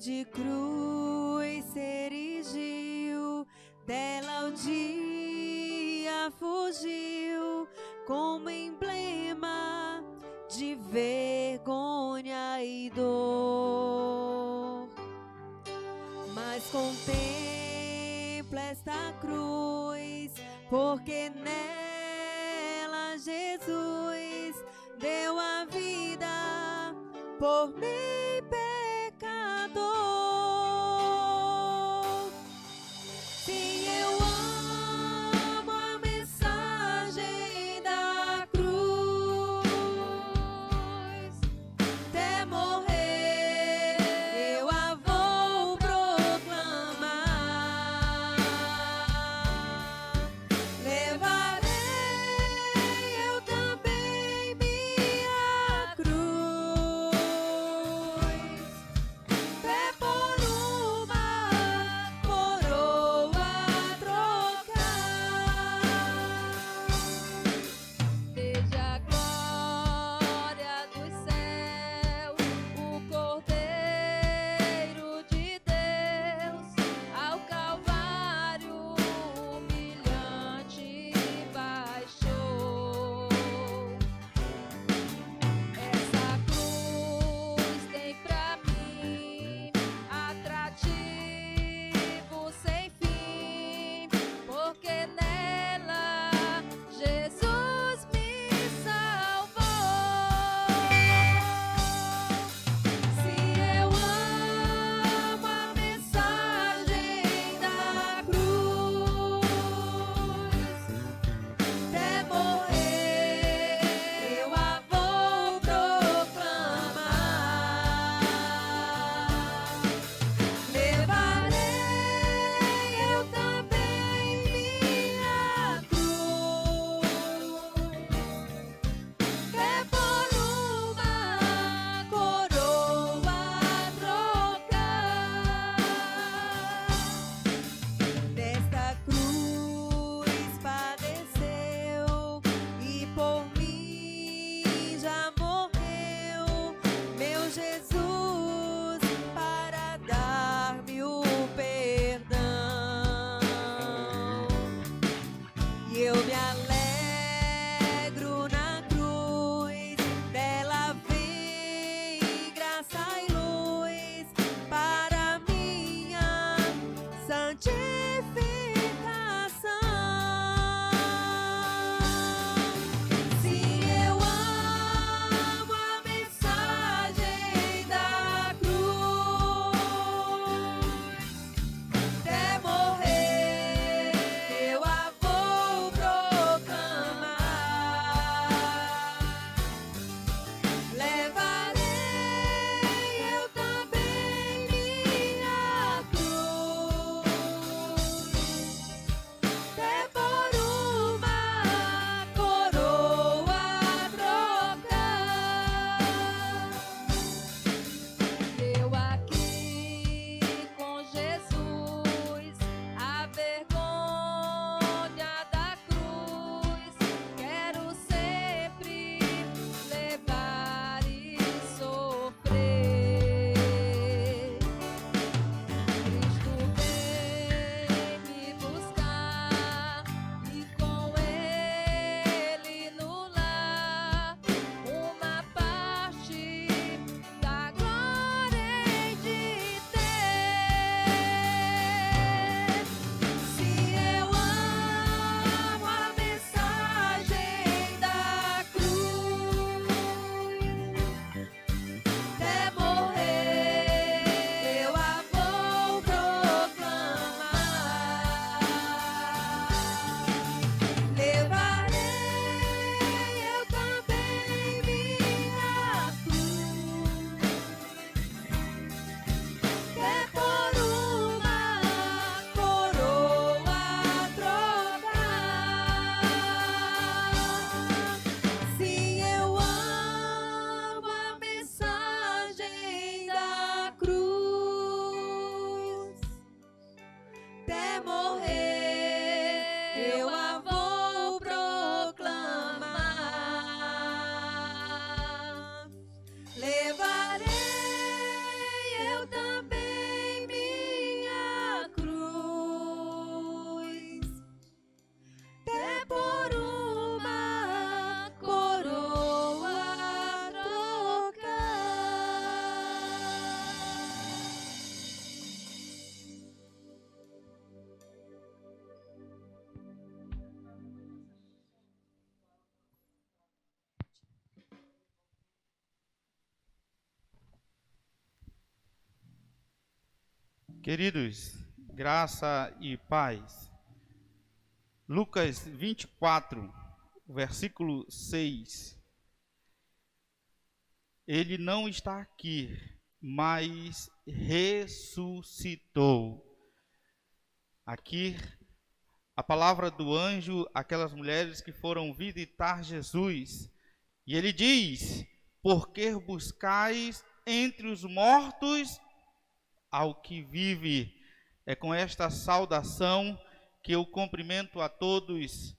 de cruz se erigiu, dela o dia fugiu, como emblema de vergonha e dor. Mas contempla esta cruz, porque nela Jesus deu a vida por mim, pecador. Sim, eu amo a mensagem da cruz. Até morrer eu a vou proclamar. Levarei eu também minha cruz. Queridos, graça e paz. Lucas 24, versículo 6. Ele não está aqui, mas ressuscitou. Aqui, a palavra do anjo, aquelas mulheres que foram visitar Jesus. E ele diz: por que buscais entre os mortos ao que vive? É com esta saudação que eu cumprimento a todos.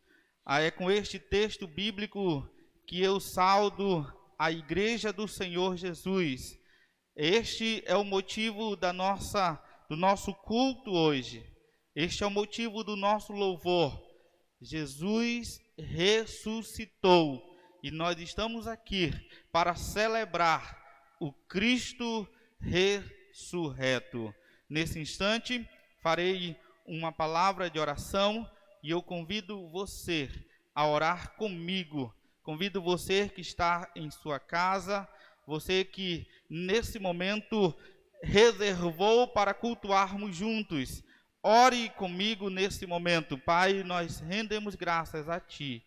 É com este texto bíblico que eu saudo a Igreja do Senhor Jesus. Este é o motivo do nosso culto hoje. Este é o motivo do nosso louvor. Jesus ressuscitou e nós estamos aqui para celebrar o Cristo ressurreto. Nesse instante, farei uma palavra de oração e eu convido você a orar comigo. Convido você que está em sua casa, você que nesse momento reservou para cultuarmos juntos. Ore comigo nesse momento. Pai, nós rendemos graças a Ti,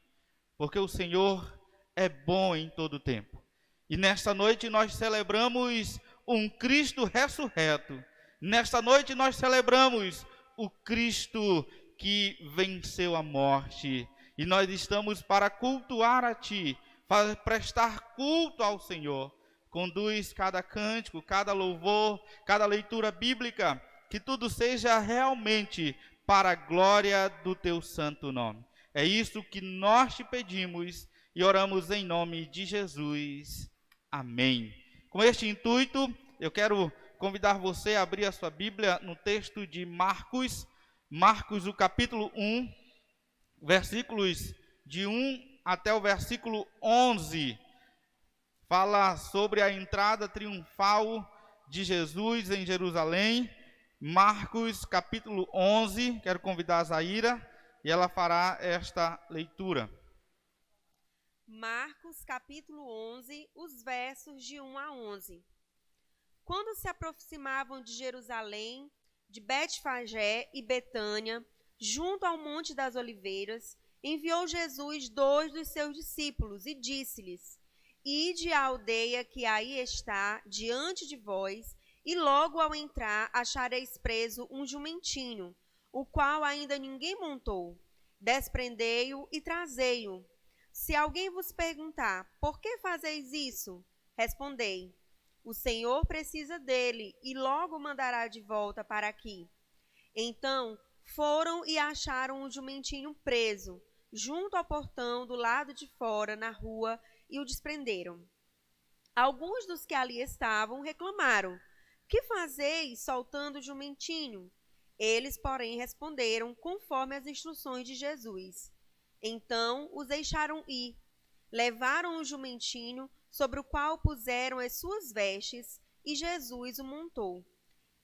porque o Senhor é bom em todo tempo. E nesta noite nós celebramos um Cristo ressurreto. Nesta noite nós celebramos o Cristo que venceu a morte. E nós estamos para cultuar a Ti, para prestar culto ao Senhor. Conduz cada cântico, cada louvor, cada leitura bíblica, que tudo seja realmente para a glória do Teu santo nome. É isso que nós te pedimos e oramos em nome de Jesus. Amém. Com este intuito, eu quero convidar você a abrir a sua Bíblia no texto de Marcos, o capítulo 1, versículos de 1 até o versículo 11. Fala sobre a entrada triunfal de Jesus em Jerusalém. Marcos, capítulo 11, quero convidar a Zaira e ela fará esta leitura. Marcos, capítulo 11, os versos de 1 a 11. Quando se aproximavam de Jerusalém, de Betfagé e Betânia, junto ao Monte das Oliveiras, enviou Jesus 2 dos seus discípulos e disse-lhes: ide à aldeia que aí está diante de vós, e logo ao entrar achareis preso um jumentinho, o qual ainda ninguém montou. Desprendei-o e trazei-o. Se alguém vos perguntar, por que fazeis isso? Respondei: o Senhor precisa dele e logo mandará de volta para aqui. Então foram e acharam o jumentinho preso, junto ao portão do lado de fora, na rua, e o desprenderam. Alguns dos que ali estavam reclamaram: que fazeis soltando o jumentinho? Eles, porém, responderam conforme as instruções de Jesus. Então os deixaram ir. Levaram o jumentinho, sobre o qual puseram as suas vestes, e Jesus o montou.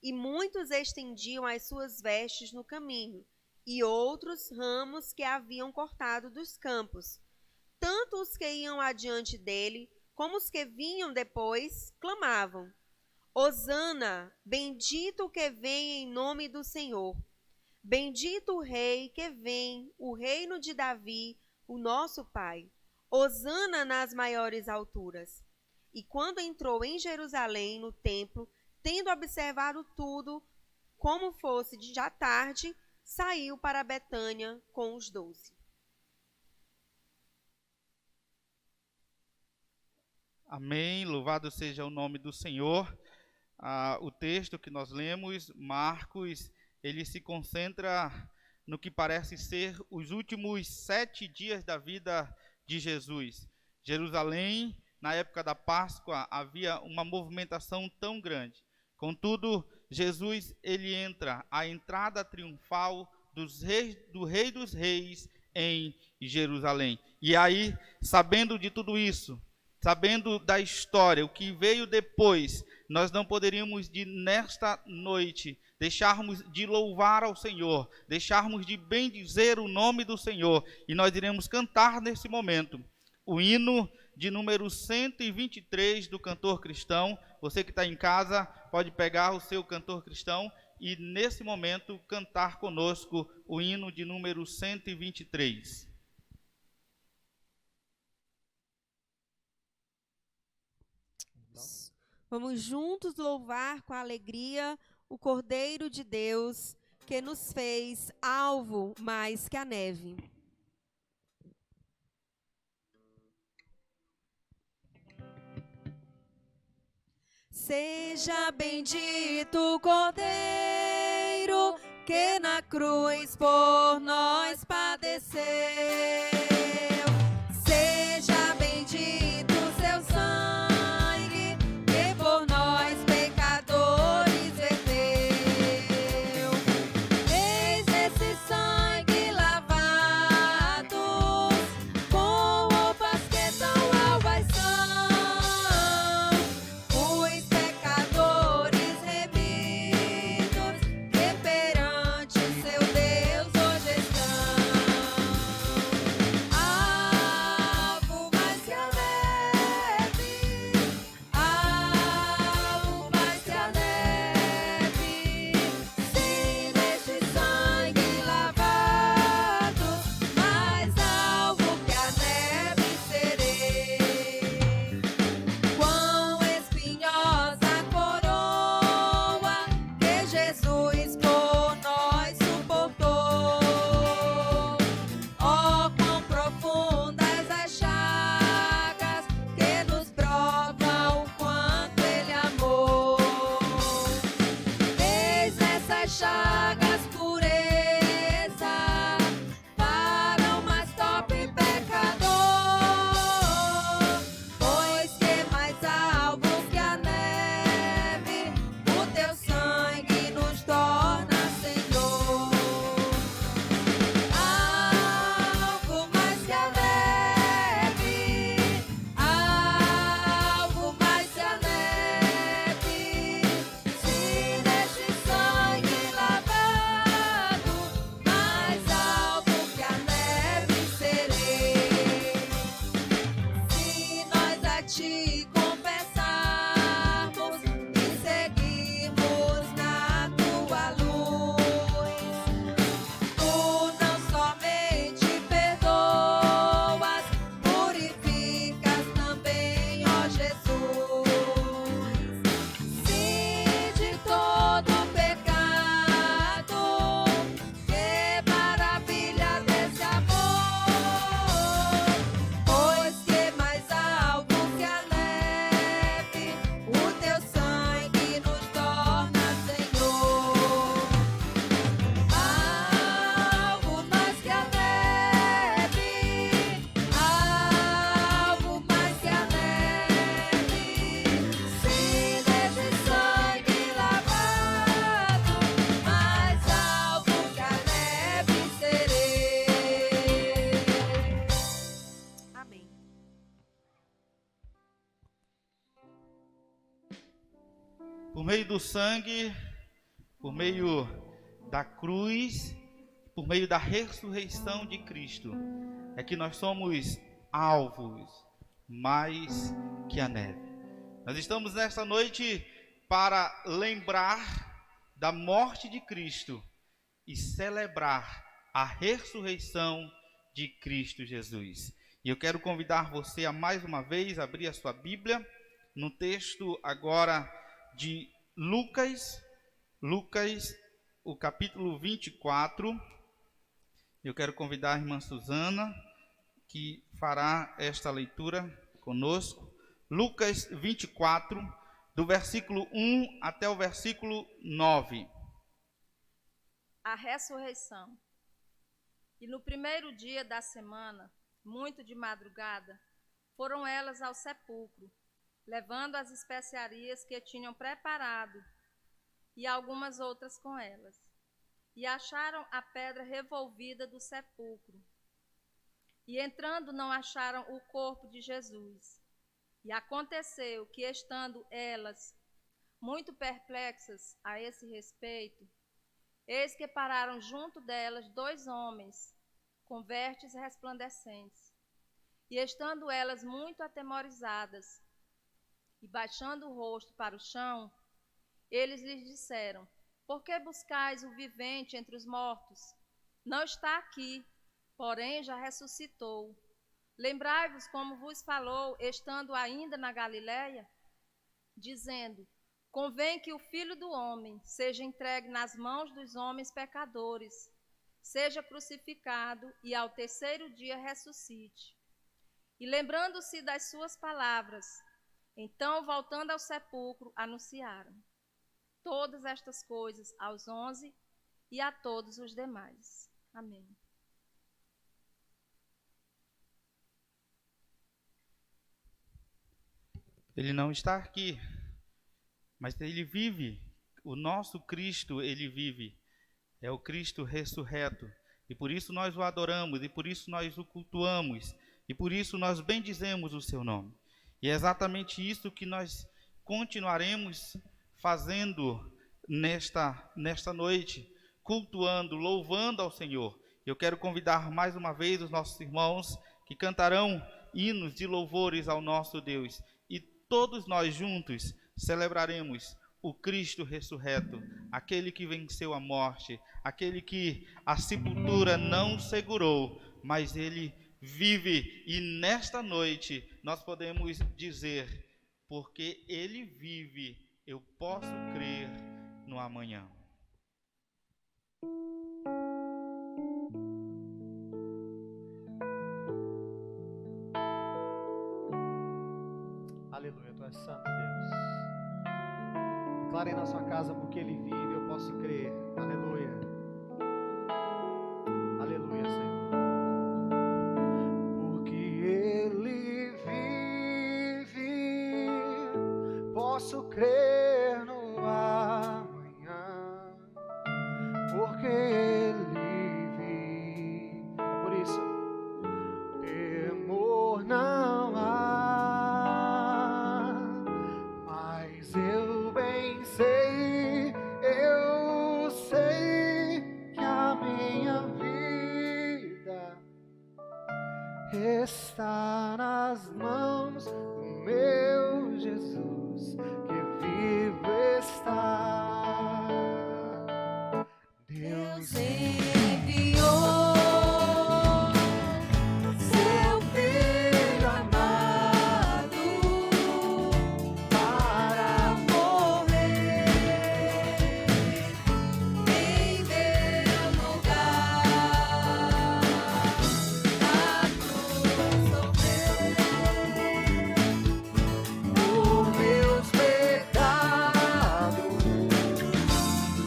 E muitos estendiam as suas vestes no caminho, e outros ramos que haviam cortado dos campos. Tanto os que iam adiante dele, como os que vinham depois, clamavam: Hosana, bendito o que vem em nome do Senhor. Bendito o Rei que vem, o reino de Davi, o nosso Pai. Hosana nas maiores alturas. E quando entrou em Jerusalém, no templo, tendo observado tudo, como fosse já tarde, saiu para Betânia com os 12. Amém, louvado seja o nome do Senhor. O texto que nós lemos, Marcos, ele se concentra no que parece ser os últimos 7 dias da vida de Jesus. Jerusalém, na época da Páscoa, havia uma movimentação tão grande. Contudo, Jesus, ele entra, a entrada triunfal do Rei dos Reis em Jerusalém. E aí, sabendo de tudo isso, sabendo da história, o que veio depois, nós não poderíamos, nesta noite, deixarmos de louvar ao Senhor, deixarmos de bendizer o nome do Senhor. E nós iremos cantar nesse momento o hino de número 123 do Cantor Cristão. Você que está em casa pode pegar o seu Cantor Cristão e, nesse momento, cantar conosco o hino de número 123. Vamos juntos louvar com alegria o Cordeiro de Deus, que nos fez alvo mais que a neve. Seja bendito o Cordeiro, que na cruz por nós padeceu. Seja bendito o seu sangue, que por nós pecadores verteu. Eis esse sangue lavado, com roupas que tão alvas são, os pecadores remidos, que perante seu Deus hoje estão. Alvo mais que a neve, alvo mais que a neve, se neste sangue lavado, mais alvo que a neve serei. Quão espinhosa a coroa que Jesus por nós suportou. Oh, quão profundas as chagas que nos provam o quanto Ele amou. Eis nessas chagas pureza para o mais top pecador, pois que mais alvo que a neve, o teu sangue nos torna Senhor. Alvo mais que a neve, alvo mais que a neve, se neste sangue lavado, mais alvo que a neve serei. Se nós a ti confessarmos e seguirmos na tua luz, tu não somente perdoas, purificas também, ó Jesus. Se de todo pecado, que maravilha desse amor, pois que mais alvo que a neve, o teu sangue nos torna Senhor. Alvo mais que a neve, alvo mais que a neve, se neste sangue lavado, mais alvo que a neve serei. Amém. Por meio do sangue, por meio da cruz, por meio da ressurreição de Cristo, é que nós somos alvos mais que a neve. Nós estamos nesta noite para lembrar da morte de Cristo e celebrar a ressurreição de Cristo Jesus. E eu quero convidar você a mais uma vez abrir a sua Bíblia no texto agora de Lucas, o capítulo 24. Eu quero convidar a irmã Suzana, que fará esta leitura conosco. Lucas 24, do versículo 1 até o versículo 9. A ressurreição. E no primeiro dia da semana, muito de madrugada, foram elas ao sepulcro, levando as especiarias que tinham preparado e algumas outras com elas. E acharam a pedra revolvida do sepulcro. E entrando não acharam o corpo de Jesus. E aconteceu que, estando elas muito perplexas a esse respeito, eis que pararam junto delas 2 homens, com vestes resplandecentes. E estando elas muito atemorizadas, e baixando o rosto para o chão, eles lhes disseram: Por que buscais o vivente entre os mortos? Não está aqui, porém já ressuscitou. Lembrai-vos como vos falou, estando ainda na Galiléia, dizendo: convém que o Filho do Homem seja entregue nas mãos dos homens pecadores, seja crucificado e ao terceiro dia ressuscite. E lembrando-se das suas palavras, então, voltando ao sepulcro, anunciaram todas estas coisas aos 11 e a todos os demais. Amém. Ele não está aqui, mas ele vive. O nosso Cristo, ele vive. É o Cristo ressurreto. E por isso nós o adoramos, e por isso nós o cultuamos, e por isso nós bendizemos o seu nome. E é exatamente isso que nós continuaremos fazendo nesta noite, cultuando, louvando ao Senhor. Eu quero convidar mais uma vez os nossos irmãos que cantarão hinos de louvores ao nosso Deus. E todos nós juntos celebraremos o Cristo ressurreto, aquele que venceu a morte, aquele que a sepultura não segurou, mas ele vive. E nesta noite nós podemos dizer: porque ele vive, eu posso crer no amanhã. Aleluia, tu és santo, Deus. Declarem na sua casa: porque ele vive, eu posso crer. Aleluia. Aleluia, Senhor. Porque ele vive, posso crer no amanhã. Porque ele vive. É por isso, temor não há, mas eu bem sei, eu sei que a minha vida está nas mãos do meu Jesus, que vivo está. Deus enviou seu Filho amado para morrer em meu lugar. Na cruz sofreu por meus pecados,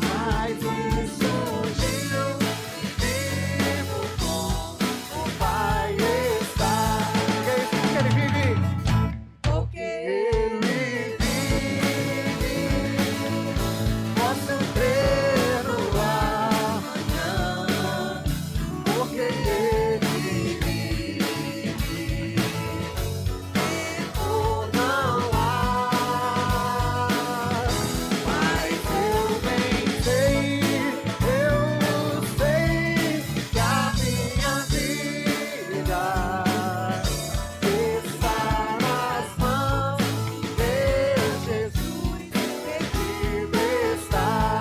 mas ressurgiu e vivo com o Pai está. Que é isso que ele vive? porque Ele vive, posso crer no amanhã, porque ele vive, temor não há, mas eu bem sei, eu sei que a minha vida está nas mãos de Jesus, que vivo está.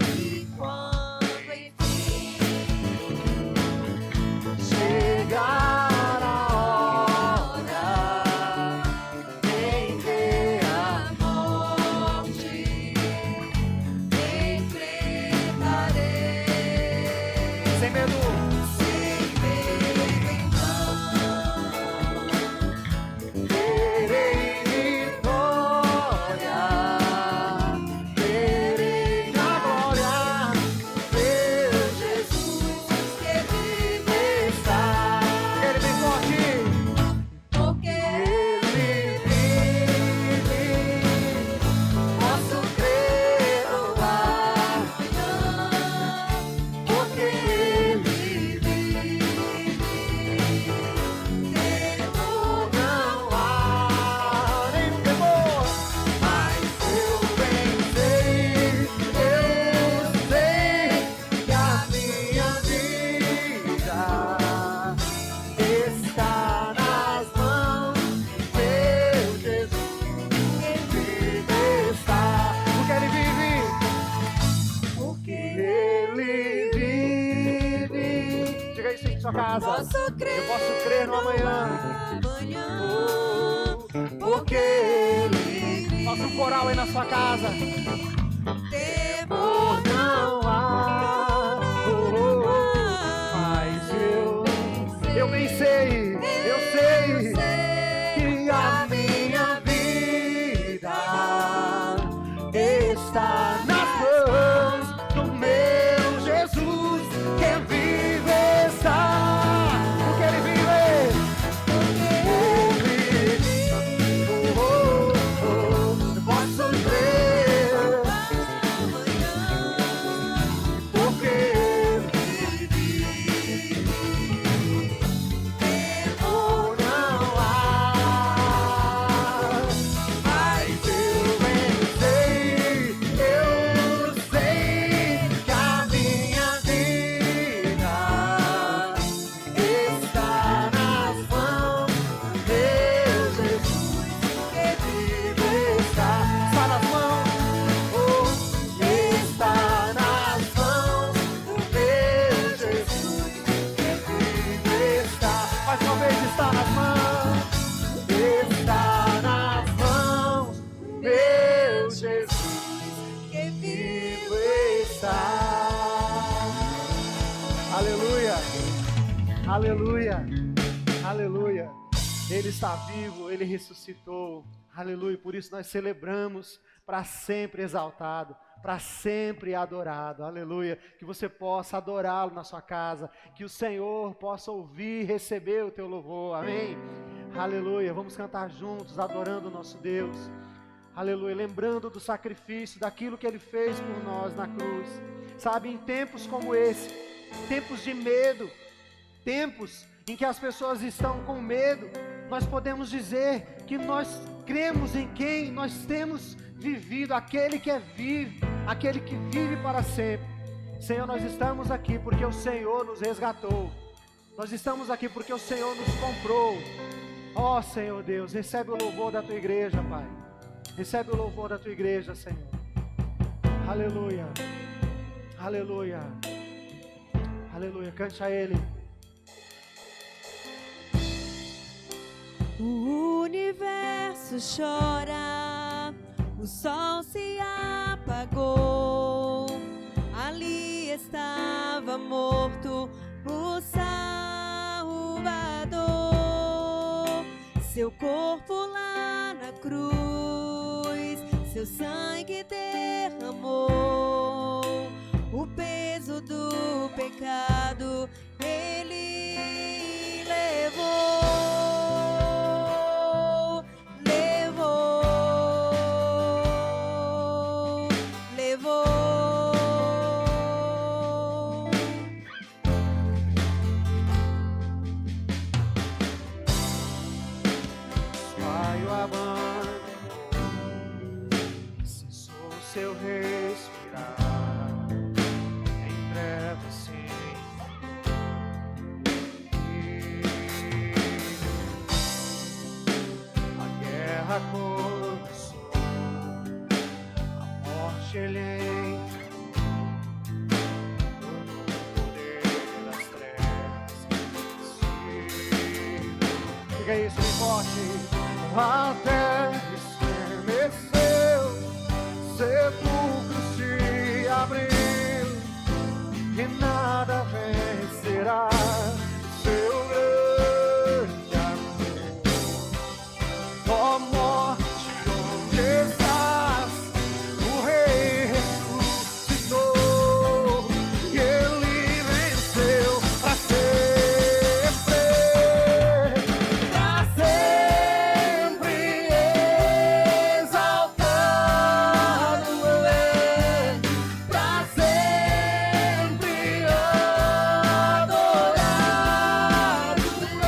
e quando enfim Chegar a hora em que a morte enfrentarei sem medo, sem medo então. terei vitória, terei na glória, meu Jesus Que vive está. Ele vem forte, porque ele vive, posso crer no amanhã, porque ele sua casa. Posso crer, Eu posso crer no amanhã. Porque Ele vive. Faça um coral aí na sua casa. Temor Não há. Mas eu bem sei, eu sei que a minha vida está nas mãos do meu Jesus. Quem vive está. Porque Ele vive. Eu posso crer. Porque temor não há. Mas eu sei que a minha vida está nas mãos do meu Jesus. Que vive está nas mãos, está nas mãos do meu Jesus. Que vive está, mais uma vez está nas mãos, está nas mãos do meu Jesus. Que vivo está. Aleluia, aleluia, aleluia. Ele está vivo, Ele ressuscitou. Aleluia, por isso nós celebramos, para sempre exaltado, para sempre adorado. Aleluia, que você possa adorá-lo na sua casa, que o Senhor possa ouvir e receber o teu louvor. Amém? Aleluia, vamos cantar juntos, adorando o nosso Deus. Aleluia, lembrando do sacrifício, daquilo que Ele fez por nós na cruz. Sabe, em tempos como esse, tempos de medo, tempos em que as pessoas estão com medo, nós podemos dizer que nós cremos em quem nós temos vivido, aquele que é vivo, aquele que vive para sempre. Senhor, nós estamos aqui porque o Senhor nos resgatou. Nós estamos aqui porque o Senhor nos comprou. Ó Senhor Deus, recebe o louvor da tua igreja, Pai. Recebe o louvor da tua igreja, Senhor. Aleluia. Aleluia. Aleluia. Cante a Ele. O universo chora, o sol se apagou. Ali estava morto o Salvador. Seu corpo lá na cruz, seu sangue derramou. O peso do pecado Ele levou. Seu respirar em breve sim. A guerra começou, a morte Ele entrou no poder das trevas. Diga isso bem forte. Até estremeceu, sepulcro se abriu e nada vencerá seu grande amor. Ó morte, onde estás? O Rei ressuscitou e Ele venceu para sempre. Para sempre exaltado é, para sempre adorado é,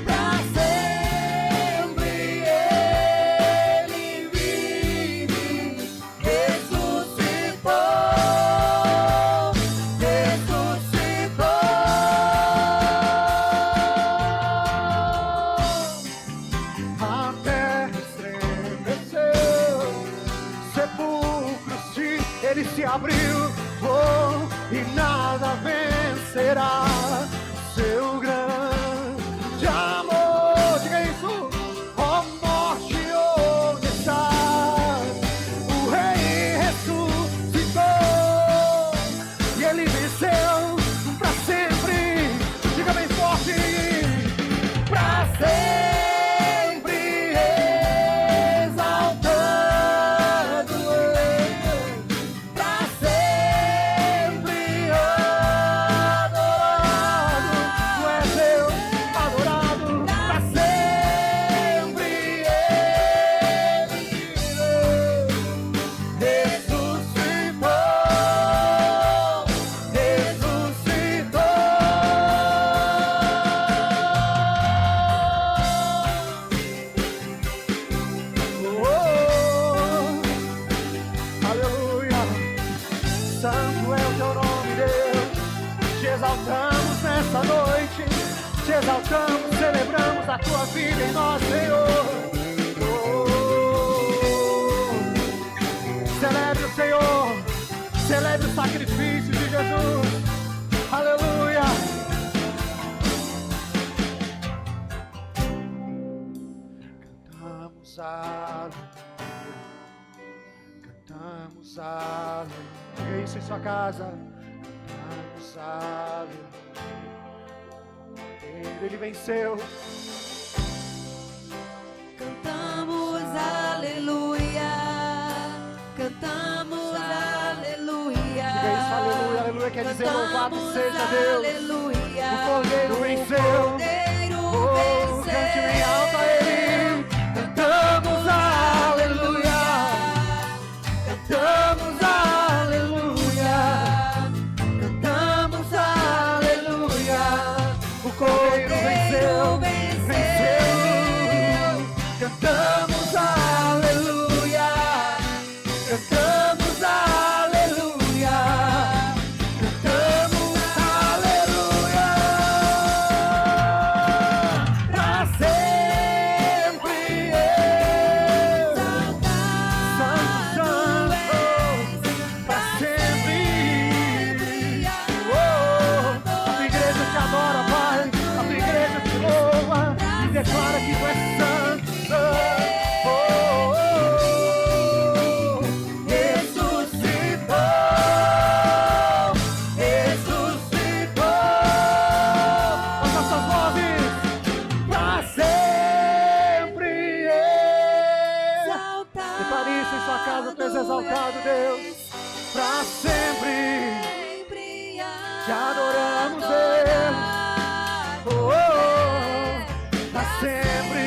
para sempre Ele vive, ressuscitou, ressuscitou. A terra estremeceu, sepulcro ele se abriu, oh, e nada vencerá venceu pra sempre. Diga bem forte, pra sempre exaltado, pra sempre adorado. Tu és Deus adorado, pra sempre aleluia. Santo é o teu nome, Deus. Te exaltamos nessa noite, te exaltamos, celebramos a tua vida em nós, Senhor. Celebre o Senhor, celebre o sacrifício de Jesus. Aleluia. Cantamos aleluia, cantamos aleluia. Diga isso em sua casa. Cantamos aleluia. Ele venceu. Cantamos aleluia, cantamos aleluia. Diga isso, aleluia, aleluia, quer dizer louvado seja Deus. Aleluia. O Cordeiro venceu. Oh, cante bem alto a Ele. Cantamos aleluia, cantamos aleluia, cantamos aleluia. O Cordeiro venceu, venceu. Cantamos aleluia, cantamos aleluia, cantamos aleluia. Pra sempre Santo, Santo, pra sempre. Oh, a tua igreja te adora, Pai. A tua igreja te louva e declara que tu és santo. Oh, oh, oh. Ressuscitou, ressuscitou. As nossas vozes pra sempre. Declare isso em sua casa, tu és exaltado, Deus. Pra sempre te adoramos, Deus. Oh, oh, pra sempre.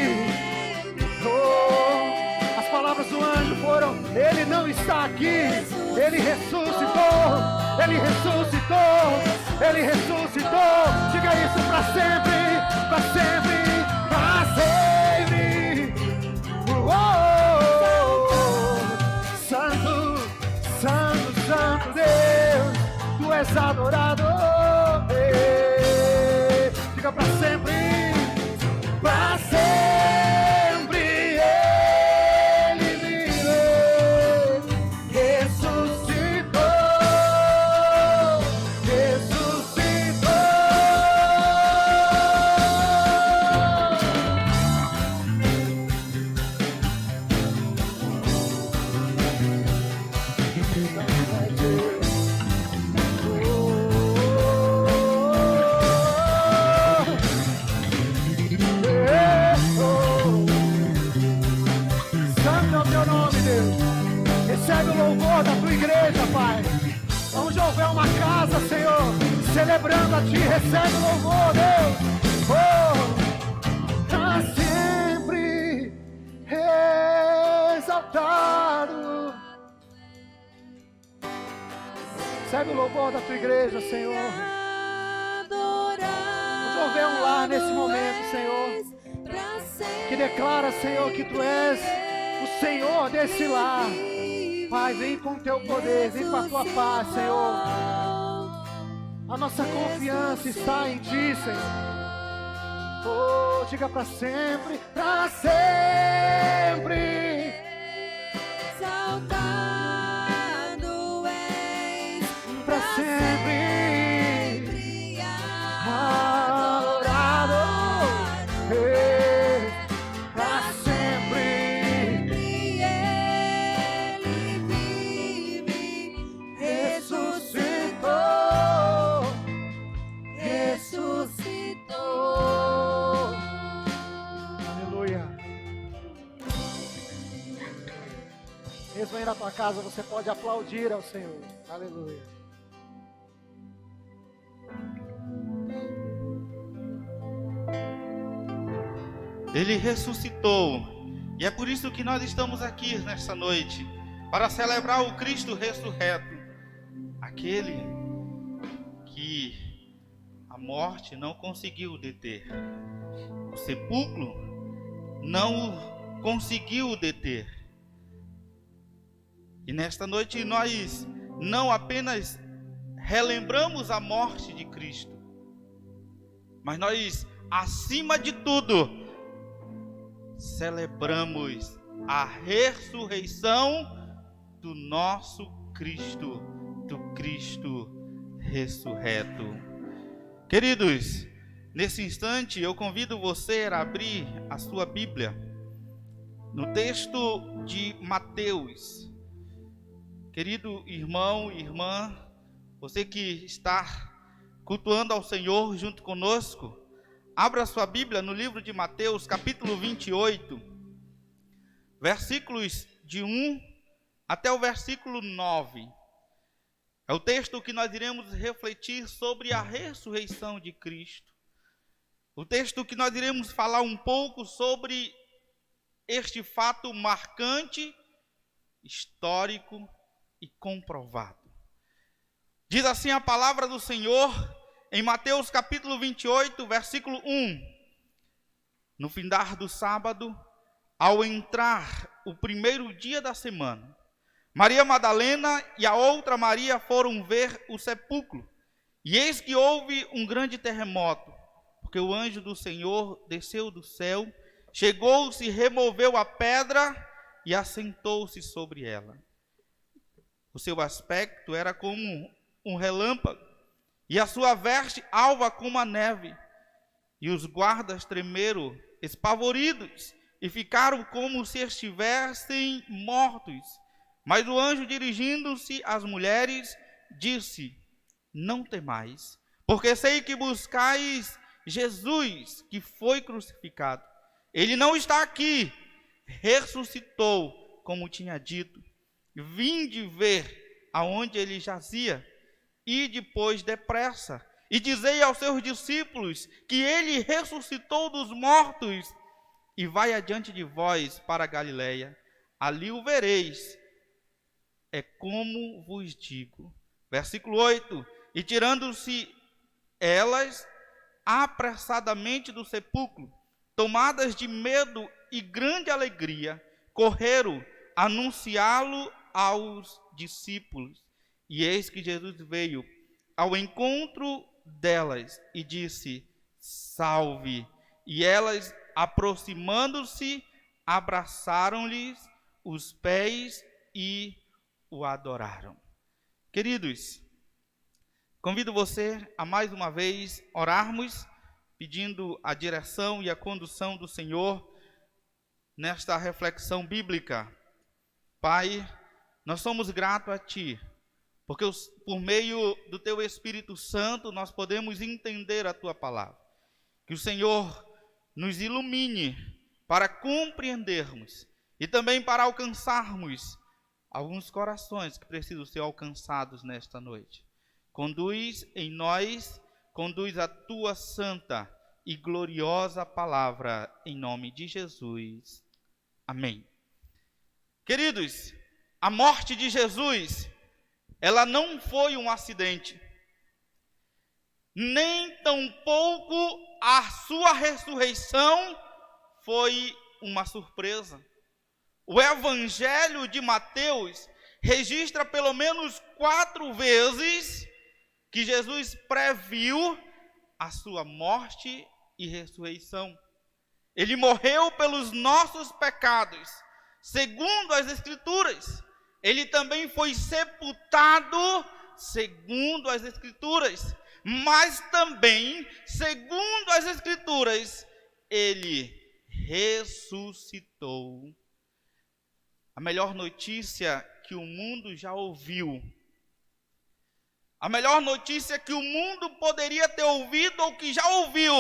Oh, as palavras do anjo foram: Ele não está aqui, Ele ressuscitou, Ele ressuscitou, Ele ressuscitou. Diga isso pra sempre, pra sempre, pra sempre. Oh, oh, oh. Santo, Santo, Santo Deus, tu és adorado. Diga pra sempre, pra sempre Ele vive, ressuscitou, ressuscitou. Santo é o teu nome, Deus. Recebe o louvor da tua igreja, Pai. Onde houver uma casa, Senhor, celebrando a Ti, recebe o louvor, Deus. Oh, pra sempre exaltado. Recebe o louvor da tua igreja, Senhor. Onde houver um lar nesse momento, Senhor, que declara, Senhor, que Tu és o Senhor desse lar. Pai, vem com o Teu poder, vem com a Tua paz, Senhor. A nossa confiança está em Ti, Senhor. Oh, diga pra sempre, pra sempre. Exaltado és, Pra sempre. Adorado. Pra sempre. Ele vive, Ressuscitou. casa, você pode aplaudir ao Senhor. Aleluia. Ele ressuscitou. E é por isso que nós estamos aqui nesta noite, para celebrar o Cristo ressurreto, aquele que a morte não conseguiu deter, o sepulcro não o conseguiu deter. E nesta noite nós não apenas relembramos a morte de Cristo, mas nós, acima de tudo, celebramos a ressurreição do nosso Cristo, do Cristo ressurreto. Queridos, nesse instante eu convido você a abrir a sua Bíblia no texto de Mateus. Querido irmão e irmã, você que está cultuando ao Senhor junto conosco, abra sua Bíblia no livro de Mateus, capítulo 28, versículos de 1 até o versículo 9. É o texto que nós iremos refletir sobre a ressurreição de Cristo. O texto que nós iremos falar um pouco sobre este fato marcante, histórico e comprovado. Diz assim a palavra do Senhor em Mateus capítulo 28, versículo 1. No findar do sábado, ao entrar o primeiro dia da semana, Maria Madalena e a outra Maria foram ver o sepulcro. E eis que houve um grande terremoto, porque o anjo do Senhor desceu do céu, chegou-se, removeu a pedra e assentou-se sobre ela. O seu aspecto era como um relâmpago, e a sua veste alva como a neve. E os guardas tremeram, espavoridos, e ficaram como se estivessem mortos. Mas o anjo, dirigindo-se às mulheres, disse: não temais, porque sei que buscais Jesus, que foi crucificado. Ele não está aqui, ressuscitou, como tinha dito. Vinde ver aonde ele jazia. E depois depressa, e dizei aos seus discípulos que ele ressuscitou dos mortos, e vai adiante de vós para a Galileia, ali o vereis, é como vos digo. Versículo 8, e tirando-se elas apressadamente do sepulcro, tomadas de medo e grande alegria, correram anunciá-lo aos discípulos. E eis que Jesus veio ao encontro delas e disse: salve. E elas, aproximando-se, abraçaram-lhes os pés e o adoraram. Queridos, convido você a mais uma vez orarmos, pedindo a direção e a condução do Senhor nesta reflexão bíblica. Pai, nós somos gratos a Ti, porque por meio do Teu Espírito Santo nós podemos entender a Tua palavra. Que o Senhor nos ilumine para compreendermos e também para alcançarmos alguns corações que precisam ser alcançados nesta noite. Conduz em nós, conduz a Tua santa e gloriosa palavra, em nome de Jesus. Amém. Queridos, a morte de Jesus, ela não foi um acidente, nem tampouco a sua ressurreição foi uma surpresa. O Evangelho de Mateus registra pelo menos 4 vezes que Jesus previu a sua morte e ressurreição. Ele morreu pelos nossos pecados, segundo as Escrituras. Ele também foi sepultado, segundo as Escrituras. Mas também, segundo as Escrituras, ele ressuscitou. A melhor notícia que o mundo já ouviu, a melhor notícia que o mundo poderia ter ouvido ou que já ouviu,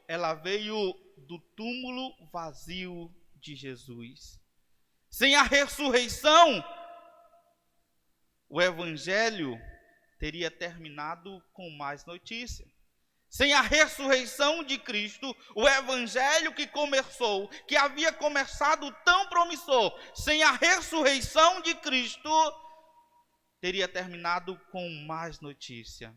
ela veio do túmulo vazio de Jesus. Sem a ressurreição, o evangelho teria terminado com mais notícia. Sem a ressurreição de Cristo, o evangelho que havia começado tão promissor, sem a ressurreição de Cristo, teria terminado com mais notícia.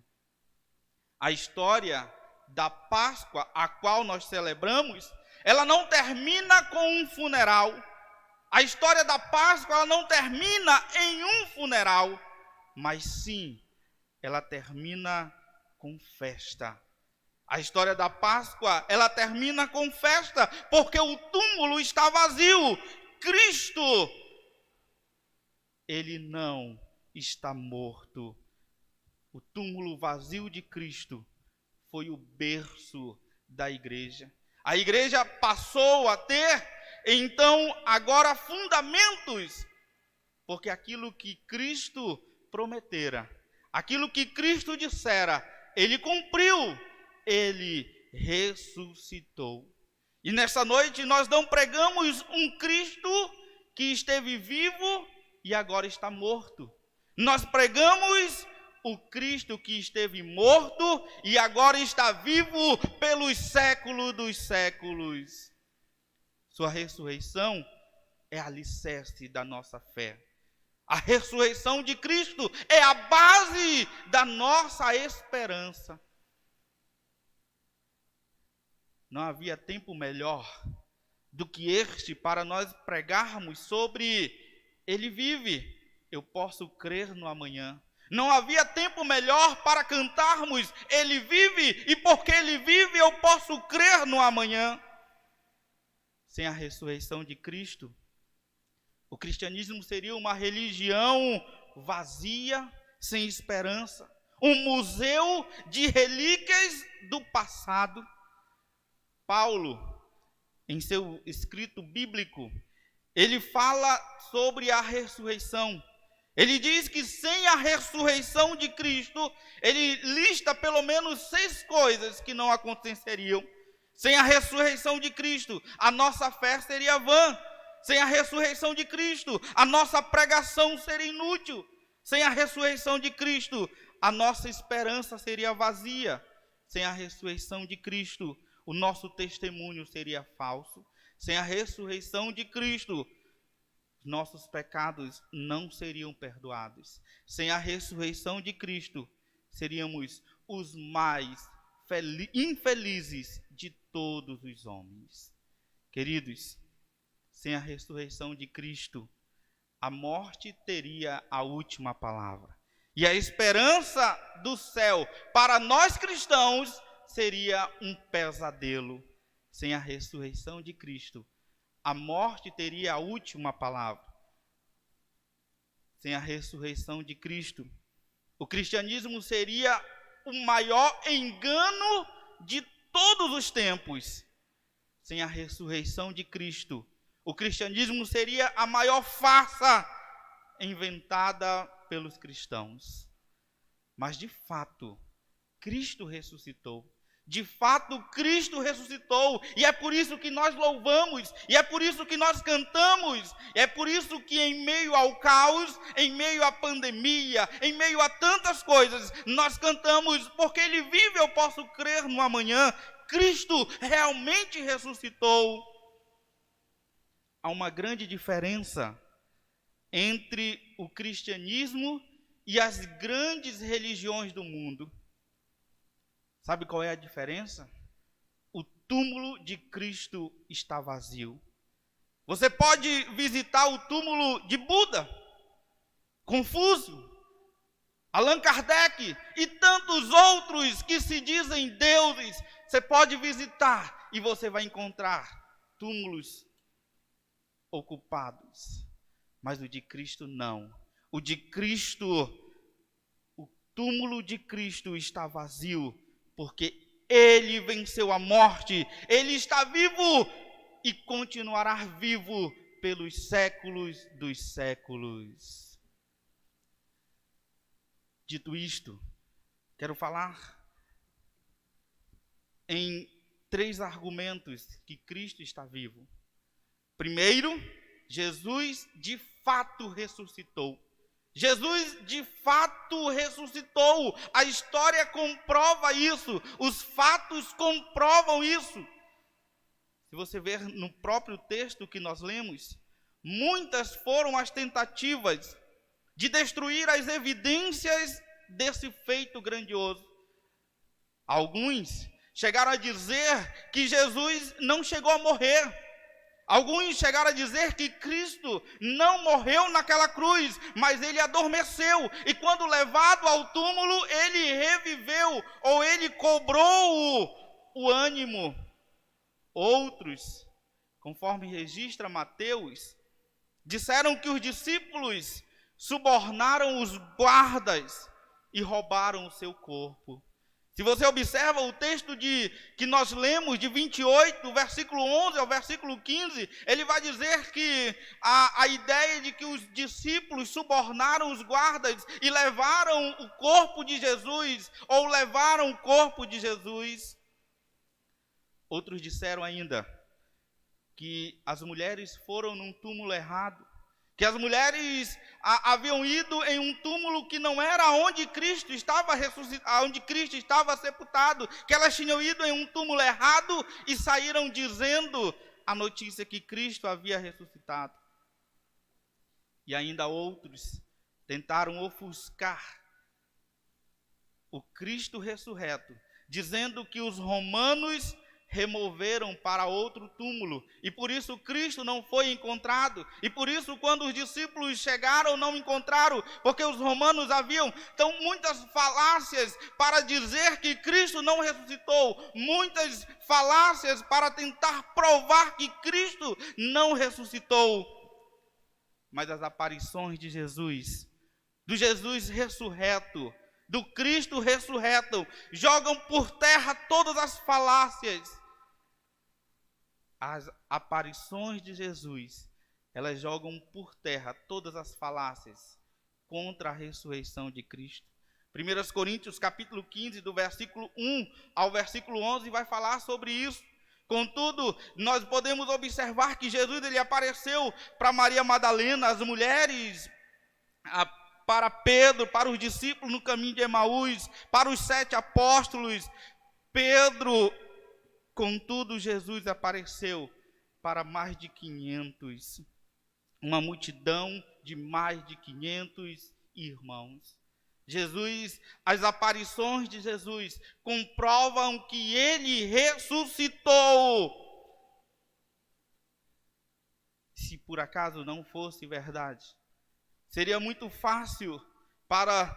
A história da Páscoa, a qual nós celebramos, ela não termina com um funeral. A história da Páscoa, ela não termina em um funeral, mas sim, ela termina com festa. A história da Páscoa, ela termina com festa, porque o túmulo está vazio. Cristo, ele não está morto. O túmulo vazio de Cristo foi o berço da igreja. A igreja passou a ter, então, agora fundamentos, porque aquilo que Cristo prometera, aquilo que Cristo dissera, ele cumpriu, ele ressuscitou. E nessa noite nós não pregamos um Cristo que esteve vivo e agora está morto. Nós pregamos o Cristo que esteve morto e agora está vivo pelos séculos dos séculos. Sua ressurreição é alicerce da nossa fé. A ressurreição de Cristo é a base da nossa esperança. Não havia tempo melhor do que este para nós pregarmos sobre ele vive, eu posso crer no amanhã. Não havia tempo melhor para cantarmos ele vive e porque ele vive eu posso crer no amanhã. Sem a ressurreição de Cristo, o cristianismo seria uma religião vazia, sem esperança, um museu de relíquias do passado. Paulo, em seu escrito bíblico, ele fala sobre a ressurreição. Ele diz que sem a ressurreição de Cristo, ele lista pelo menos 6 coisas que não aconteceriam. Sem a ressurreição de Cristo, a nossa fé seria vã. Sem a ressurreição de Cristo, a nossa pregação seria inútil. Sem a ressurreição de Cristo, a nossa esperança seria vazia. Sem a ressurreição de Cristo, o nosso testemunho seria falso. Sem a ressurreição de Cristo, nossos pecados não seriam perdoados. Sem a ressurreição de Cristo, seríamos os mais infelizes de todos os homens. Queridos, sem a ressurreição de Cristo, a morte teria a última palavra. E a esperança do céu para nós cristãos seria um pesadelo. Sem a ressurreição de Cristo, a morte teria a última palavra. Sem a ressurreição de Cristo, o cristianismo seria o maior engano de todos os tempos. Sem a ressurreição de Cristo, o cristianismo seria a maior farsa inventada pelos cristãos. Mas de fato, Cristo ressuscitou. De fato, Cristo ressuscitou, e é por isso que nós louvamos, e é por isso que nós cantamos, e é por isso que em meio ao caos, em meio à pandemia, em meio a tantas coisas, nós cantamos, porque Ele vive, eu posso crer no amanhã. Cristo realmente ressuscitou. Há uma grande diferença entre o cristianismo e as grandes religiões do mundo. Sabe qual é a diferença? O túmulo de Cristo está vazio. Você pode visitar o túmulo de Buda, Confúcio, Allan Kardec e tantos outros que se dizem deuses. Você pode visitar e você vai encontrar túmulos ocupados. Mas o de Cristo não. O de Cristo, o túmulo de Cristo está vazio. Porque Ele venceu a morte, Ele está vivo e continuará vivo pelos séculos dos séculos. Dito isto, quero falar em 3 argumentos que Cristo está vivo. Primeiro, Jesus de fato ressuscitou. Jesus de fato ressuscitou. A história comprova isso. Os fatos comprovam isso. Se você ver no próprio texto que nós lemos, muitas foram as tentativas de destruir as evidências desse feito grandioso. Alguns chegaram a dizer que Jesus não chegou a morrer. Alguns chegaram a dizer que Cristo não morreu naquela cruz, mas ele adormeceu. E quando levado ao túmulo, ele reviveu, ou ele cobrou o ânimo. Outros, conforme registra Mateus, disseram que os discípulos subornaram os guardas e roubaram o seu corpo. Se você observa o texto que nós lemos, de 28, do versículo 11 ao versículo 15, ele vai dizer que a ideia de que os discípulos subornaram os guardas e levaram o corpo de Jesus, ou levaram o corpo de Jesus. Outros disseram ainda que as mulheres foram num túmulo errado, que as mulheres haviam ido em um túmulo que não era onde Cristo estava ressuscitado, onde Cristo estava sepultado, que elas tinham ido em um túmulo errado e saíram dizendo a notícia que Cristo havia ressuscitado. E ainda outros tentaram ofuscar o Cristo ressurreto, dizendo que os romanos removeram para outro túmulo, e por isso Cristo não foi encontrado, e por isso quando os discípulos chegaram não encontraram, porque os romanos haviam então muitas falácias para dizer que Cristo não ressuscitou, muitas falácias para tentar provar que Cristo não ressuscitou. Mas as aparições de Jesus, do Jesus ressurreto, do Cristo ressurreto, jogam por terra todas as falácias. As aparições de Jesus, elas jogam por terra todas as falácias contra a ressurreição de Cristo. 1 Coríntios capítulo 15, do versículo 1 ao versículo 11, vai falar sobre isso. Contudo, nós podemos observar que Jesus ele apareceu para Maria Madalena, as mulheres, para Pedro, para os discípulos no caminho de Emaús, para os 7 apóstolos, Pedro. Contudo, Jesus apareceu para mais de 500, uma multidão de mais de 500 irmãos. As aparições de Jesus comprovam que ele ressuscitou. Se por acaso não fosse verdade, seria muito fácil para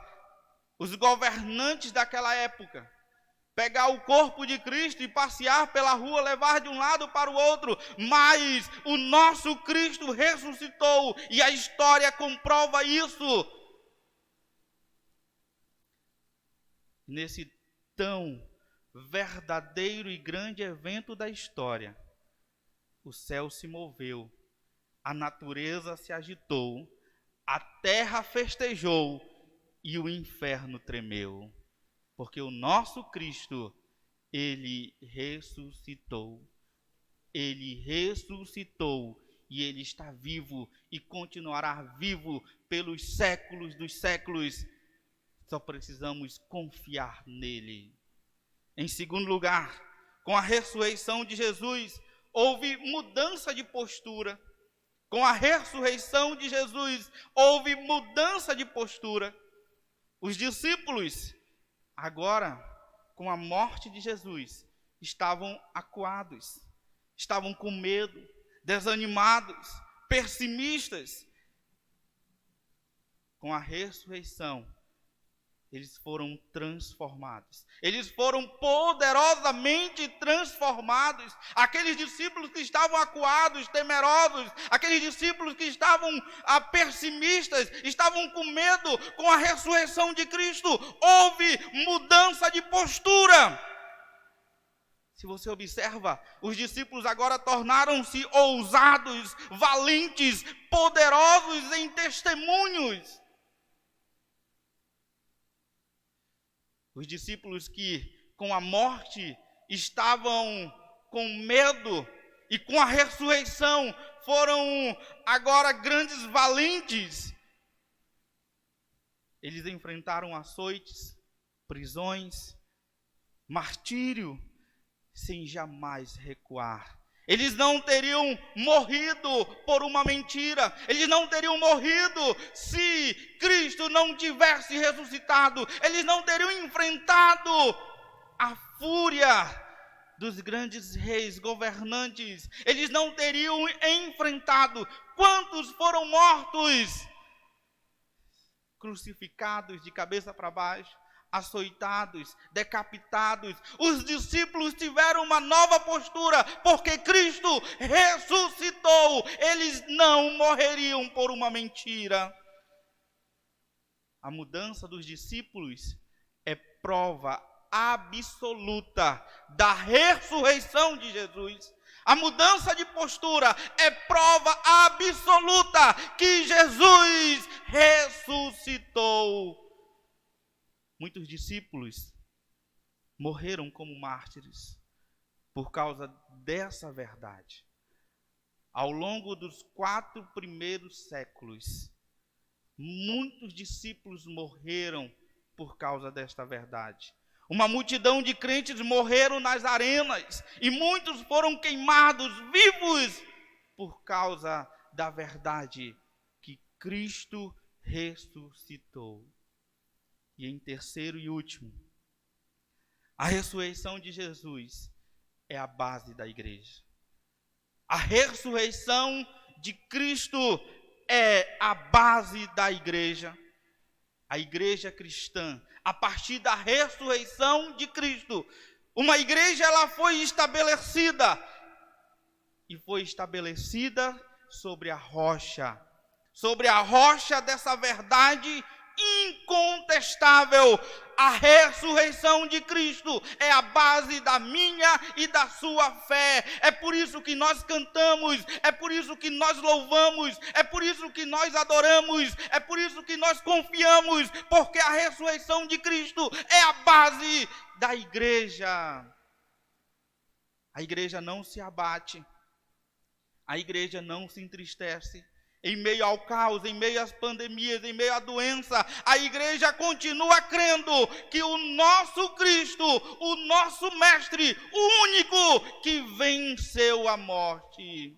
os governantes daquela época pegar o corpo de Cristo e passear pela rua, levar de um lado para o outro, mas o nosso Cristo ressuscitou e a história comprova isso. Nesse tão verdadeiro e grande evento da história, o céu se moveu, a natureza se agitou, a terra festejou e o inferno tremeu. Porque o nosso Cristo, ele ressuscitou. Ele ressuscitou e ele está vivo e continuará vivo pelos séculos dos séculos. Só precisamos confiar nele. Em segundo lugar, com a ressurreição de Jesus, houve mudança de postura. Com a ressurreição de Jesus, houve mudança de postura. Os discípulos, agora, com a morte de Jesus, estavam acuados, estavam com medo, desanimados, pessimistas. Com a ressurreição, eles foram transformados. Eles foram poderosamente transformados. Aqueles discípulos que estavam acuados, temerosos, aqueles discípulos que estavam pessimistas, estavam com medo, com a ressurreição de Cristo, houve mudança de postura. Se você observa, os discípulos agora tornaram-se ousados, valentes, poderosos em testemunhos. Os discípulos que com a morte estavam com medo e com a ressurreição foram agora grandes valentes. Eles enfrentaram açoites, prisões, martírio, sem jamais recuar. Eles não teriam morrido por uma mentira. Eles não teriam morrido se Cristo não tivesse ressuscitado. Eles não teriam enfrentado a fúria dos grandes reis, governantes. Eles não teriam enfrentado. Quantos foram mortos? Crucificados de cabeça para baixo, açoitados, decapitados. Os discípulos tiveram uma nova postura, porque Cristo ressuscitou. Eles não morreriam por uma mentira. A mudança dos discípulos é prova absoluta da ressurreição de Jesus. A mudança de postura é prova absoluta que Jesus ressuscitou. Muitos discípulos morreram como mártires por causa dessa verdade. Ao longo dos 4 primeiros séculos, muitos discípulos morreram por causa desta verdade. Uma multidão de crentes morreram nas arenas e muitos foram queimados vivos por causa da verdade que Cristo ressuscitou. E em terceiro e último, a ressurreição de Jesus é a base da igreja. A ressurreição de Cristo é a base da igreja. A igreja cristã, a partir da ressurreição de Cristo, uma igreja ela foi estabelecida e foi estabelecida sobre a rocha dessa verdade incontestável. A ressurreição de Cristo é a base da minha e da sua fé. É por isso que nós cantamos, é por isso que nós louvamos, é por isso que nós adoramos, é por isso que nós confiamos, porque a ressurreição de Cristo é a base da igreja. A igreja não se abate, a igreja não se entristece. Em meio ao caos, em meio às pandemias, em meio à doença, a igreja continua crendo que o nosso Cristo, o nosso Mestre, o único que venceu a morte.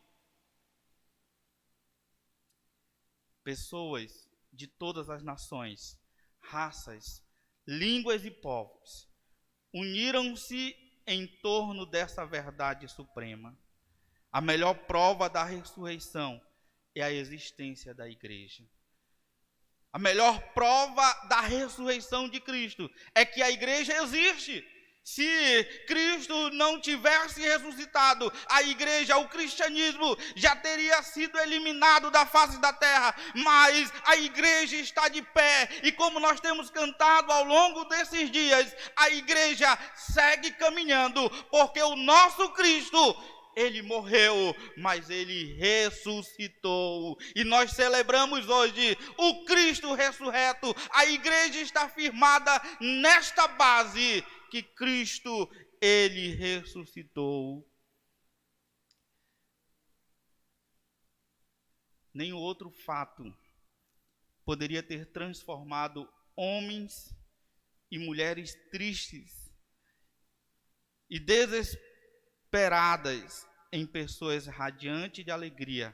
Pessoas de todas as nações, raças, línguas e povos uniram-se em torno dessa verdade suprema. A melhor prova da ressurreição é a existência da igreja. A melhor prova da ressurreição de Cristo é que a igreja existe. Se Cristo não tivesse ressuscitado, a igreja, o cristianismo, já teria sido eliminado da face da terra. Mas a igreja está de pé. E como nós temos cantado ao longo desses dias, a igreja segue caminhando, porque o nosso Cristo, Ele morreu, mas Ele ressuscitou. E nós celebramos hoje o Cristo ressurreto. A igreja está firmada nesta base que Cristo, Ele ressuscitou. Nenhum outro fato poderia ter transformado homens e mulheres tristes e desesperadas em pessoas radiantes de alegria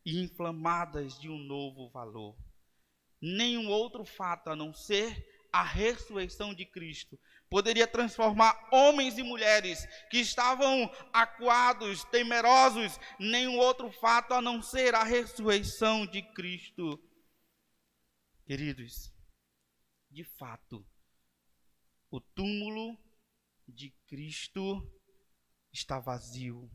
e inflamadas de um novo valor. Nenhum outro fato a não ser a ressurreição de Cristo poderia transformar homens e mulheres que estavam acuados, temerosos. Nenhum outro fato a não ser a ressurreição de Cristo. Queridos, de fato, o túmulo de Cristo está vazio.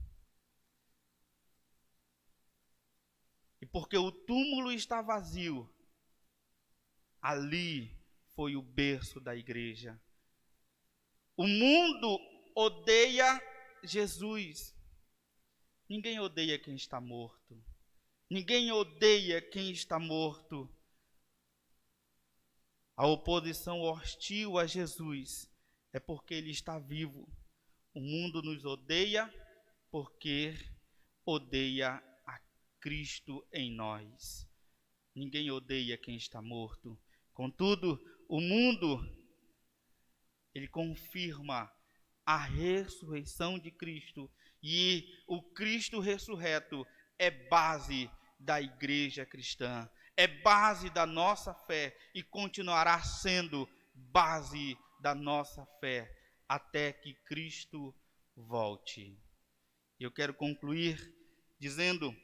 E porque o túmulo está vazio, ali foi o berço da igreja. O mundo odeia Jesus. Ninguém odeia quem está morto. Ninguém odeia quem está morto. A oposição hostil a Jesus é porque Ele está vivo. O mundo nos odeia porque odeia a Cristo em nós. Ninguém odeia quem está morto. Contudo, o mundo, ele confirma a ressurreição de Cristo, e o Cristo ressurreto é base da igreja cristã, é base da nossa fé e continuará sendo base da nossa fé até que Cristo volte. Eu quero concluir dizendo,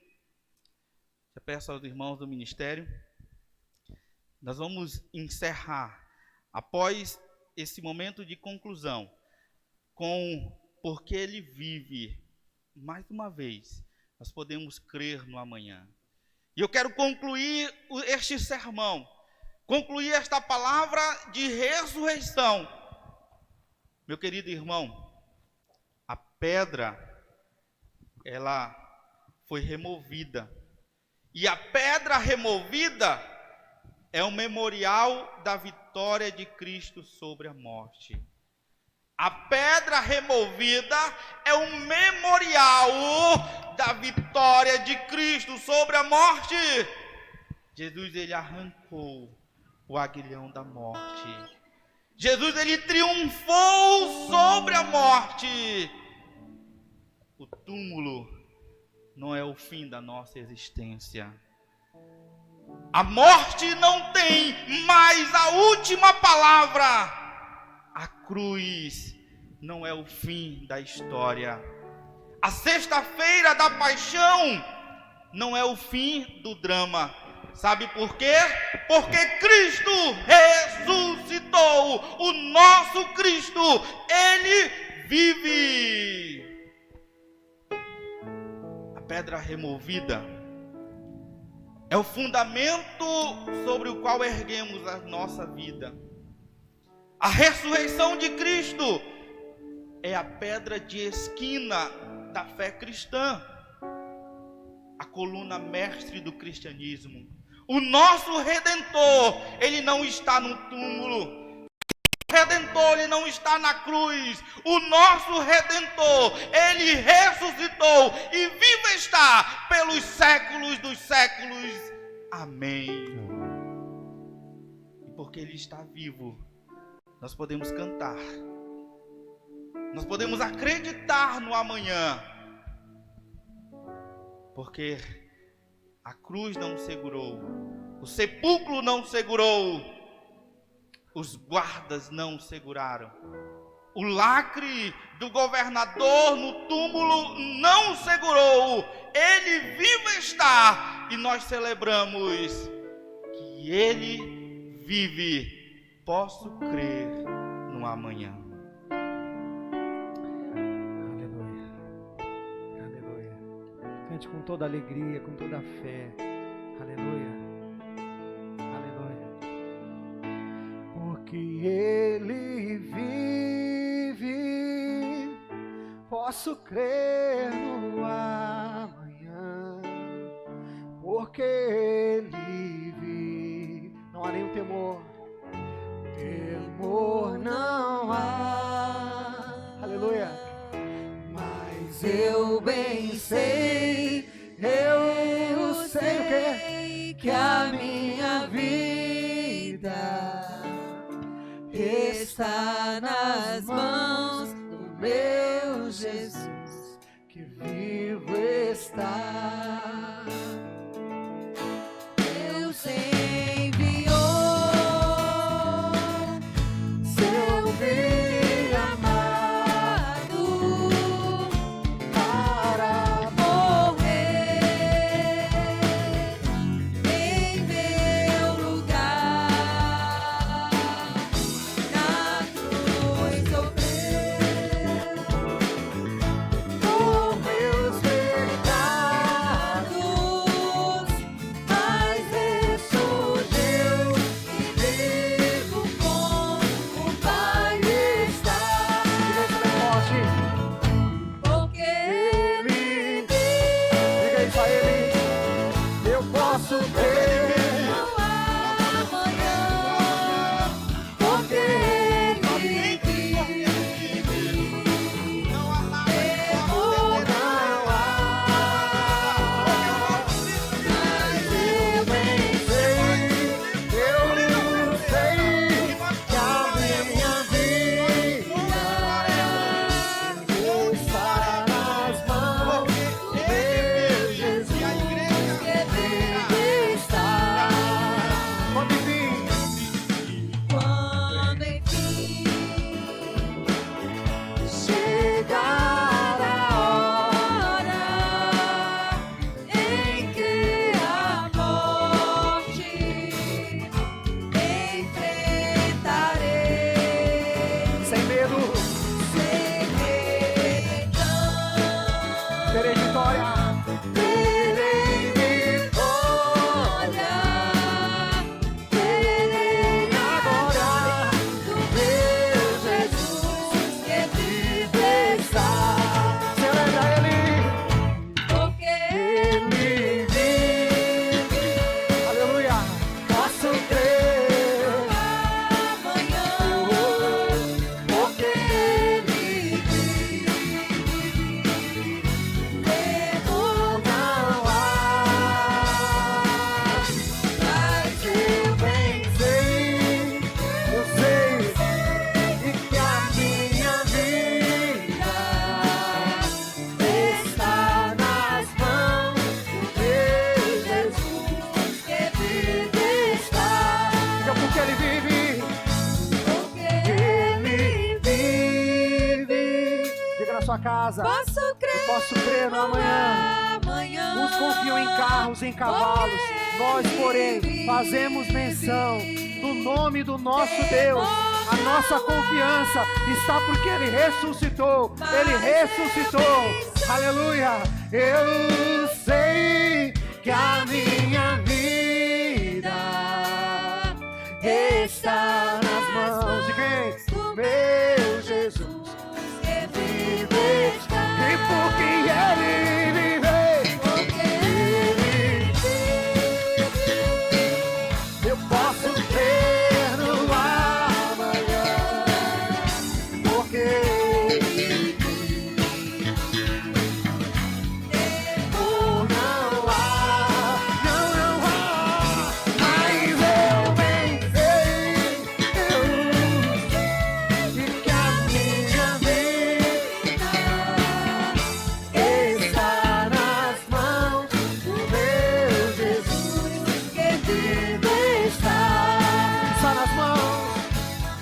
eu peço aos irmãos do ministério, nós vamos encerrar, após esse momento de conclusão, com porque Ele vive. Mais uma vez, nós podemos crer no amanhã. E eu quero concluir este sermão, concluir esta palavra de ressurreição. Meu querido irmão, a pedra, ela foi removida. E a pedra removida é o memorial da vitória de Cristo sobre a morte. A pedra removida é o memorial da vitória de Cristo sobre a morte. Jesus, ele arrancou o aguilhão da morte. Jesus, ele triunfou sobre a morte. O túmulo não é o fim da nossa existência. A morte não tem mais a última palavra. A cruz não é o fim da história. A sexta-feira da paixão não é o fim do drama. Sabe por quê? Porque Cristo ressuscitou. O nosso Cristo, Ele vive. A pedra removida é o fundamento sobre o qual erguemos a nossa vida. A ressurreição de Cristo é a pedra de esquina da fé cristã, a coluna mestre do cristianismo. O nosso Redentor, ele não está no túmulo. O Redentor, ele não está na cruz. O nosso Redentor, ele ressuscitou e vivo está pelos séculos dos séculos. Amém. E porque ele está vivo, nós podemos cantar, nós podemos acreditar no amanhã, porque a cruz não segurou, o sepulcro não segurou, os guardas não seguraram, o lacre do governador no túmulo não segurou, ele vivo está, e nós celebramos que ele vive. Posso crer no amanhã. Aleluia. Aleluia. Cante com toda alegria, com toda a fé. Aleluia. Aleluia. Porque Ele vive, posso crer no amanhã. Porque Ele vive, não há nenhum temor. Temor não há, aleluia, mas eu bem sei, eu sei o quê? Que a minha vida está nas mãos do meu Jesus, que vivo está. Eu sei. na sua casa. Posso Eu crer posso crer no amanhã. amanhã. Uns confiam em carros, em cavalos. Nós, porém, fazemos menção do nome do nosso Deus. A nossa confiança está porque Ele ressuscitou. Ele ressuscitou. Aleluia. Eu sei que a minha vida está nas mãos de quem? Do meu Jesus. Vive está. E por quem Ele vive, Porque Ele eu posso crer no amanhã. Porque Ele oh, não há, mas eu bem sei, e que a minha vida está nas mãos do meu Jesus, que vive está nas mãos,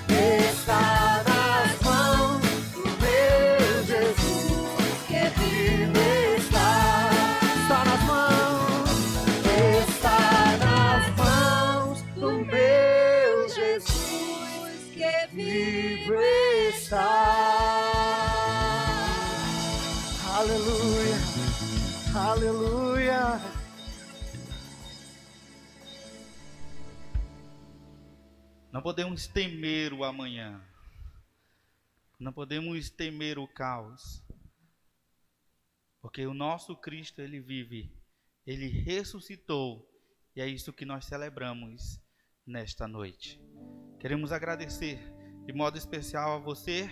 está nas mãos do meu Jesus, que vive está nas mãos, está nas mãos do meu Jesus, que vive está. Aleluia, aleluia. Não podemos temer o amanhã. Não podemos temer o caos. Porque o nosso Cristo, Ele vive. Ele ressuscitou. E é isso que nós celebramos nesta noite. Queremos agradecer de modo especial a você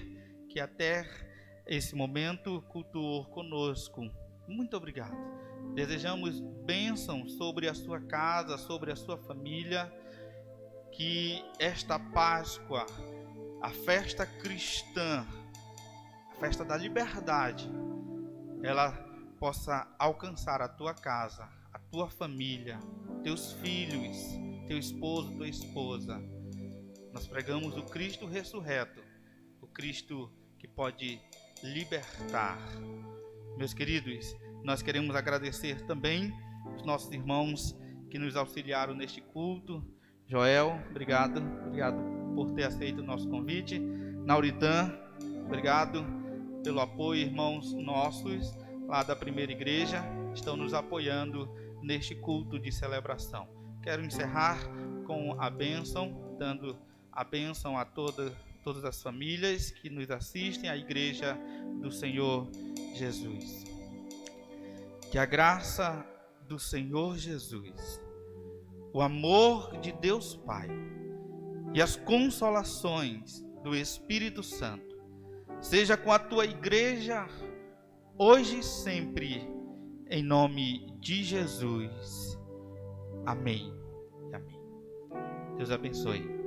que até esse momento cultuou conosco. Muito obrigado. Desejamos bênção sobre a sua casa, sobre a sua família. Que esta Páscoa, a festa cristã, a festa da liberdade, ela possa alcançar a tua casa, a tua família, teus filhos, teu esposo, tua esposa. Nós pregamos o Cristo ressurreto, o Cristo que pode libertar. Meus queridos, nós queremos agradecer também os nossos irmãos que nos auxiliaram neste culto. Joel, obrigado por ter aceito o nosso convite. Nauritã, obrigado pelo apoio, irmãos nossos lá da primeira igreja, estão nos apoiando neste culto de celebração. Quero encerrar com a bênção, dando a bênção a todas as famílias que nos assistem, à igreja do Senhor Jesus. Que a graça do Senhor Jesus, o amor de Deus Pai e as consolações do Espírito Santo seja com a tua igreja hoje e sempre, em nome de Jesus. Amém. Amém. Deus abençoe.